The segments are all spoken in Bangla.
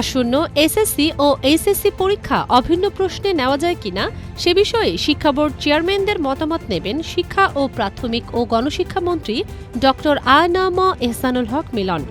আসন্ন এসএসসি ও এইচএসসি পরীক্ষা অভিন্ন প্রশ্নে নেওয়া যায় কিনা সে বিষয়ে শিক্ষা বোর্ড চেয়ারম্যানদের মতামত নেবেন শিক্ষা ও প্রাথমিক ও গণশিক্ষা মন্ত্রী ড আ.ন.ম এহসানুল হক মিলন।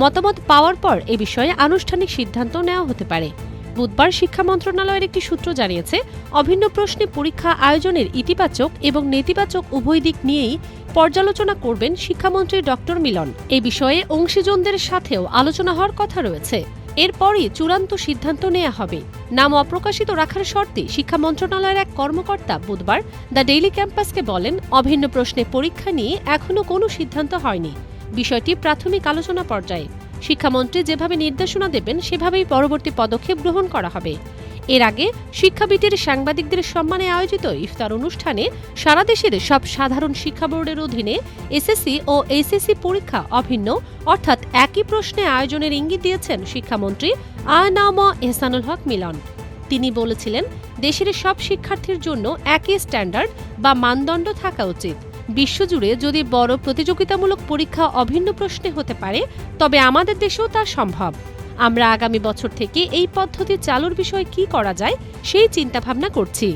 মতামত পাওয়ার পর এ বিষয়ে আনুষ্ঠানিক সিদ্ধান্ত নেওয়া হতে পারে। বুধবার শিক্ষা মন্ত্রণালয়ের একটি সূত্র জানিয়েছে, অভিন্ন প্রশ্নে পরীক্ষা আয়োজনের ইতিবাচক এবং নেতিবাচক উভয় দিক নিয়েই পর্যালোচনা করবেন শিক্ষামন্ত্রী ড মিলন। এ বিষয়ে অংশীজনদের সাথেও আলোচনা হওয়ার কথা রয়েছে। এরপরই চূড়ান্ত সিদ্ধান্ত নেওয়া হবে। নাম অপ্রকাশিত রাখার শর্তে শিক্ষা মন্ত্রণালয়ের এক কর্মকর্তা বুধবার দ্য ডেইলি ক্যাম্পাসকে বলেন, অভিন্ন প্রশ্নে পরীক্ষা নিয়ে এখনও কোনো সিদ্ধান্ত হয়নি। বিষয়টি প্রাথমিক আলোচনা পর্যায়ে। শিক্ষামন্ত্রী যেভাবে নির্দেশনা দেবেন সেভাবেই পরবর্তী পদক্ষেপ গ্রহণ করা হবে। এর আগে শিক্ষাবিটির সাংবাদিকদের সম্মানে আয়োজিত ইফতার অনুষ্ঠানে সারা দেশের সব সাধারণ শিক্ষা বোর্ডের অধীনে এসএসসি ও এইচএসসি পরীক্ষা অভিন্ন অর্থাৎ একই প্রশ্নে আয়োজনের ইঙ্গিত দিয়েছেন শিক্ষামন্ত্রী আ.ন.ম এহসানুল হক মিলন। তিনি বলেছিলেন, দেশের সব শিক্ষার্থীর জন্য একই স্ট্যান্ডার্ড বা মানদণ্ড থাকা উচিত। বিশ্বজুড়ে যদি বড় প্রতিযোগিতামূলক পরীক্ষা অভিন্ন প্রশ্নে হতে পারে, তবে আমাদের দেশেও তা সম্ভব। আমরা আগামী বছর থেকে এই পদ্ধতি চালুর বিষয়ে কি করা যায় সেই চিন্তাভাবনা করছি।